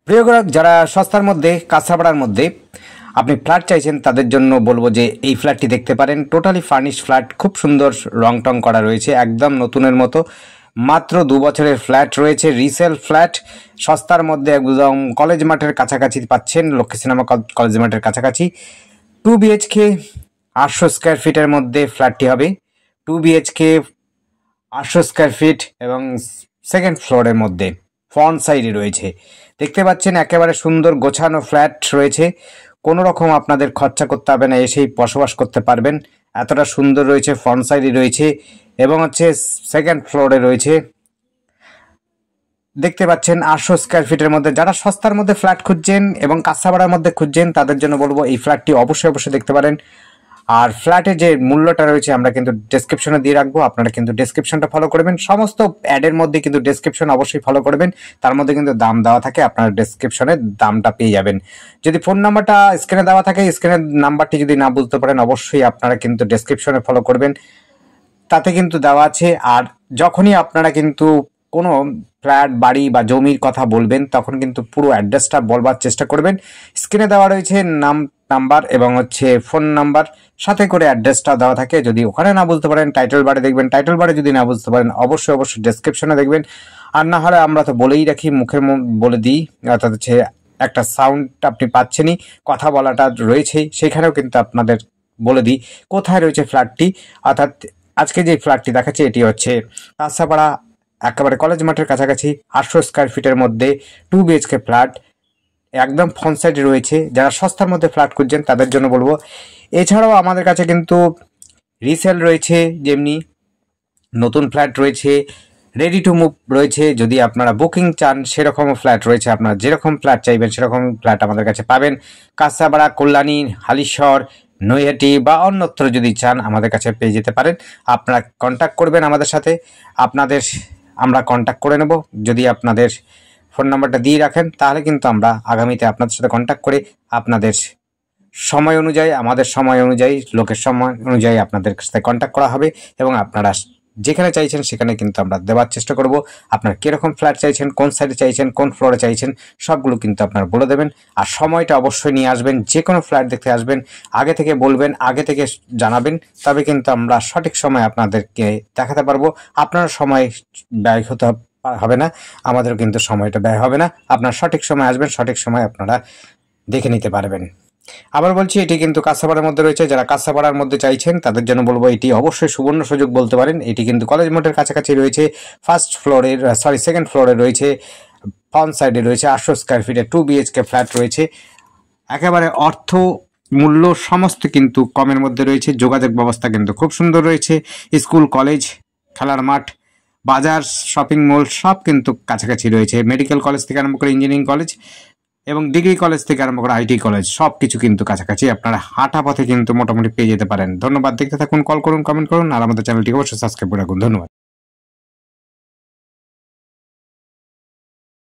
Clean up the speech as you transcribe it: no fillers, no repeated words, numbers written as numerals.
প্রিয় গ্রাহক, যারা সস্তার মধ্যে কাঁচাপাড়ার মধ্যে আপনি ফ্ল্যাট চাইছেন তাদের জন্য বলবো যে এই ফ্ল্যাটটি দেখতে পারেন। টোটালি ফার্নিশড ফ্ল্যাট, খুব সুন্দর রং টং করা রয়েছে, একদম নতুনের মতো। মাত্র 2 বছরের ফ্ল্যাট রয়েছে, রিসেল ফ্ল্যাট, সস্তার মধ্যে একদম কলেজ মাঠের কাছাকাছি পাচ্ছেন, লক্ষ্মী সিনেমা কলেজ মাঠের কাছাকাছি। 2 BHK 800 স্কোয়ার ফিটের মধ্যে ফ্ল্যাটটি হবে। 2 BHK 800 স্কোয়ার ফিট এবং সেকেন্ড ফ্লোরের মধ্যে ফ্রন্ট সাইডে রয়েছে। দেখতে পাচ্ছেন একেবারে সুন্দর গোছানো ফ্ল্যাট রয়েছে, কোনো রকম আপনাদের খরচা করতে হবে না, এসেই বসবাস করতে পারবেন, এতটা সুন্দর রয়েছে। ফ্রন্ট সাইডে রয়েছে এবং সেকেন্ড ফ্লোরে রয়েছে। দেখতে পাচ্ছেন 800 স্কোয়ার ফিটের মধ্যে যারা সস্তার মধ্যে ফ্ল্যাট খুঁজছেন এবং কাঁচাপাড়ার মধ্যে খুঁজছেন তাদের জন্য বলবো এই ফ্ল্যাটটি অবশ্যই দেখতে পারেন। আর ফ্ল্যাটের যে মূল্যটা রয়েছে আমরা কিন্তু ডেসক্রিপশনে দিয়ে রাখবো, আপনারা কিন্তু ডেসক্রিপশনটা ফলো করবেন। সমস্ত অ্যাডের মধ্যে কিন্তু ডেসক্রিপশন অবশ্যই ফলো করবেন, তার মধ্যে কিন্তু দাম দেওয়া থাকে, আপনারা ডেসক্রিপশনে দামটা পেয়ে যাবেন। যদি ফোন নাম্বারটা স্ক্রিনে দেওয়া থাকে, স্ক্রিনের নাম্বারটি যদি না বুঝতে পারেন অবশ্যই আপনারা কিন্তু ডেসক্রিপশনে ফলো করবেন, তাতে কিন্তু দেওয়া আছে। আর যখনই আপনারা কিন্তু কোনো ফ্ল্যাট, বাড়ি বা জমির কথা বলবেন তখন কিন্তু পুরো অ্যাড্রেসটা বলবার চেষ্টা করবেন। স্ক্রিনে দেওয়া রয়েছে নাম্বার এবং ফোন নাম্বার, সাথে করে অ্যাড্রেসটা দেওয়া থাকে। যদি ওখানে না বুঝতে পারেন টাইটেল বারে দেখবেন, টাইটেল বারে যদি না বুঝতে পারেন অবশ্যই ডেসক্রিপশনে দেখবেন। আর না হলে আমরা তো বলেই রাখি, মুখের বলে দিই, অর্থাৎ একটা সাউন্ড আপনি পাচ্ছেনই, কথা বলাটা রয়েছেই, সেখানেও কিন্তু আপনাদের বলে দিই কোথায় রয়েছে ফ্ল্যাটটি। অর্থাৎ আজকে যে ফ্ল্যাটটি দেখাচ্ছে এটি হচ্ছে কাঁচাপাড়া, একেবারে কলেজ মাঠের কাছাকাছি, 800 স্কোয়ার ফিটের মধ্যে 2 BHK ফ্ল্যাট, একদম ফ্রন্ট সাইডে রয়েছে। যারা সস্তার মধ্যে ফ্ল্যাট খুঁজছেন তাদের জন্য বলবো। এছাড়াও আমাদের কাছে কিন্তু রিসেল রয়েছে, যেমনি নতুন ফ্ল্যাট রয়েছে, রেডি টু মুভ রয়েছে। যদি আপনারা বুকিং চান সেরকমও ফ্ল্যাট রয়েছে, আপনারা যেরকম ফ্ল্যাট চাইবেন সেরকম ফ্ল্যাট আমাদের কাছে পাবেন। কাঁচাপাড়া, কল্যাণী, হালিশহর, নৈহাটি বা অন্যত্র যদি চান আমাদের কাছে পেয়ে যেতে পারেন। আপনারা কন্ট্যাক্ট করবেন আমাদের সাথে, আমরা কন্ট্যাক্ট করে নেব। যদি আপনাদের ফোন নাম্বারটা দিয়ে রাখেন তাহলে কিন্তু আমরা আগামীতে আপনাদের সাথে কন্ট্যাক্ট করে আপনাদের সময় অনুযায়ী, আমাদের সময় অনুযায়ী, লোকের সময় অনুযায়ী আপনাদের সাথে কন্ট্যাক্ট করা হবে এবং আপনারা যেখানে চাইছেন সেখানে কিন্তু আমরা দেওয়ার চেষ্টা করব। আপনারা কীরকম ফ্ল্যাট চাইছেন, কোন সাইডে চাইছেন, কোন ফ্লোরে চাইছেন, সবগুলো কিন্তু আপনারা বলে দেবেন। আর সময়টা অবশ্যই নিয়ে আসবেন, যে কোনো ফ্ল্যাট দেখতে আসবেন আগে থেকে বলবেন, আগে থেকে জানাবেন, তবে কিন্তু আমরা সঠিক সময় আপনাদেরকে দেখাতে পারবো। আপনার সময় ব্যয় হতে হবে না, আমাদেরও কিন্তু সময়টা ব্যয় হবে না। আপনার সঠিক সময় আসবেন, সঠিক সময় আপনারা দেখে নিতে পারবেন। আবার বলছি, এটি কিন্তু কাঁচাপাড়ার মধ্যে রয়েছে। যারা কাঁচাপাড়ার মধ্যে চাইছেন তাদের জন্য বলবো এটি অবশ্যই সুবর্ণ সুযোগ বলতে পারেন। এটি কিন্তু কলেজ মোড়ের কাছাকাছি রয়েছে, সেকেন্ড ফ্লোরে রয়েছে, ফ্রন্ট সাইডে রয়েছে, 800 স্কোয়ার ফিটের 2 BHK ফ্ল্যাট রয়েছে। একেবারে অর্থ মূল্য সমস্ত কিন্তু কমের মধ্যে রয়েছে। যোগাযোগ ব্যবস্থা কিন্তু খুব সুন্দর রয়েছে, স্কুল, কলেজ, খেলার মাঠ, বাজার, শপিং মল সব কিন্তু কাছাকাছি রয়েছে। মেডিকেল কলেজ থেকে আরম্ভ করে ইঞ্জিনিয়ারিং কলেজ এবং ডিগ্রি কলেজ থেকে আরম্ভ করে IT কলেজ সব কিছু কিন্তু কাছাকাছি, আপনারা হাঁটা পথে কিন্তু মোটামুটি পেয়ে যেতে পারেন। ধন্যবাদ, দেখতে থাকুন, কল করুন, কমেন্ট করুন আর আমাদের চ্যানেলটি অবশ্যই সাবস্ক্রাইব করে রাখুন। ধন্যবাদ।